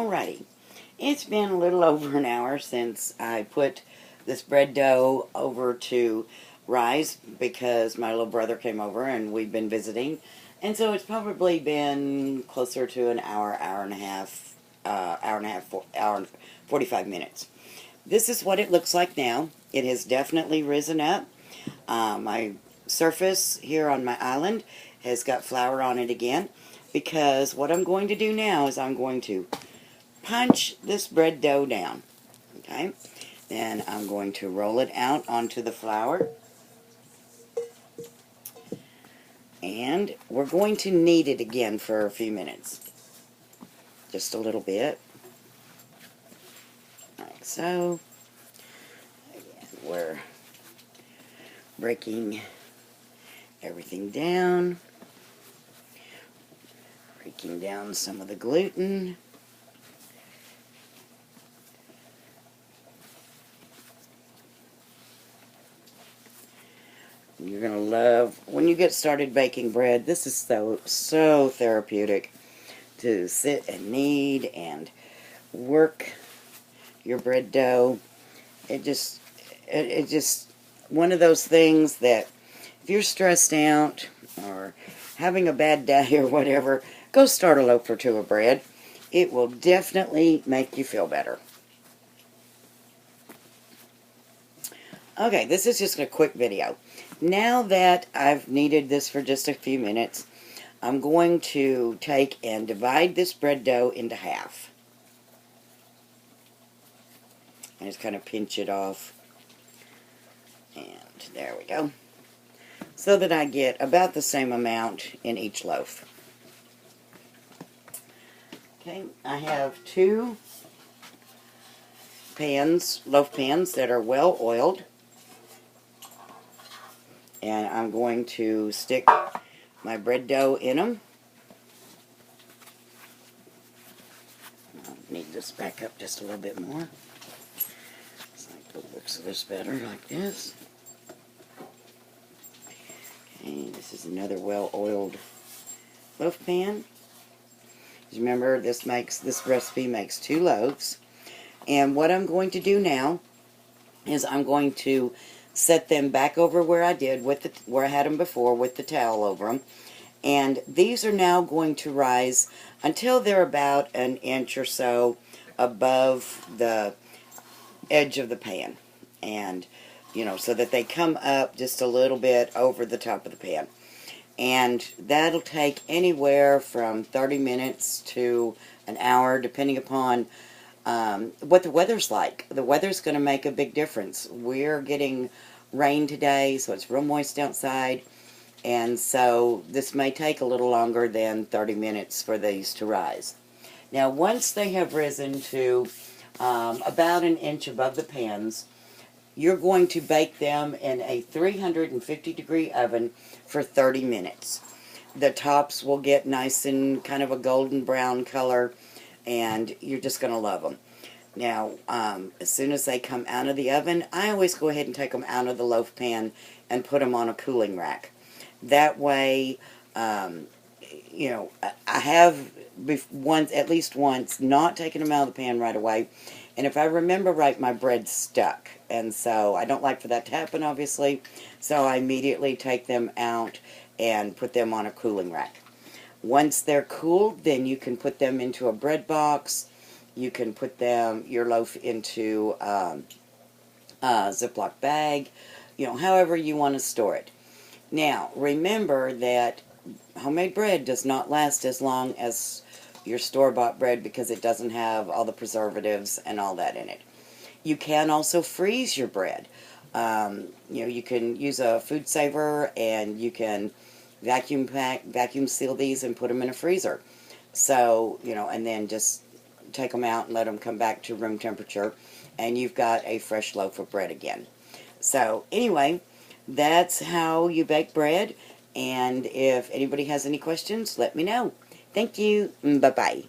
Alrighty, it's been a little over an hour since I put this bread dough over to rise because my little brother came over and we've been visiting. And so it's probably been closer to an hour, hour and a half, hour and 45 minutes. This is what it looks like now. It has definitely risen up. My surface here on my island has got flour on it again because what I'm going to do now is I'm going to punch this bread dough down. Okay, then I'm going to roll it out onto the flour. And we're going to knead it again for a few minutes. Just a little bit. Like so. Again, we're breaking everything down. Breaking down some of the gluten. You're going to love, when you get started baking bread, this is so therapeutic to sit and knead and work your bread dough. It's just one of those things that if you're stressed out or having a bad day or whatever, go start a loaf or two of bread. It will definitely make you feel better. Okay, this is just a quick video. Now that I've kneaded this for just a few minutes, I'm going to take and divide this bread dough into half. And just kind of pinch it off. And there we go. So that I get about the same amount in each loaf. Okay, I have two pans, loaf pans that are well oiled. And I'm going to stick my bread dough in them. I'll need this back up just a little bit more. So it looks this better like this. Okay, this is another well-oiled loaf pan. Remember, this recipe makes 2 loaves. And what I'm going to do now is I'm going to set them back over where I did, where I had them before, with the towel over them. And these are now going to rise until they're about an inch or so above the edge of the pan. And, so that they come up just a little bit over the top of the pan. And that'll take anywhere from 30 minutes to an hour, depending upon what the weather's like. The weather's going to make a big difference. We're getting rain today, so it's real moist outside, and so this may take a little longer than 30 minutes for these to rise. Now, once they have risen to about an inch above the pans, you're going to bake them in a 350-degree oven for 30 minutes. The tops will get nice and kind of a golden brown color, and you're just going to love them. Now, as soon as they come out of the oven, I always go ahead and take them out of the loaf pan and put them on a cooling rack. That way, I have at least once not taken them out of the pan right away. And if I remember right, my bread stuck. And so I don't like for that to happen, obviously. So I immediately take them out and put them on a cooling rack. Once they're cooled, then you can put them into a bread box. You can put your loaf into a Ziploc bag, however you want to store it. Now, remember that homemade bread does not last as long as your store-bought bread because it doesn't have all the preservatives and all that in it. You can also freeze your bread. You can use a food saver and you can vacuum seal these and put them in a freezer. So, and then just take them out and let them come back to room temperature, and you've got a fresh loaf of bread again. So anyway, that's how you bake bread, and if anybody has any questions, let me know. Thank you. Bye-bye.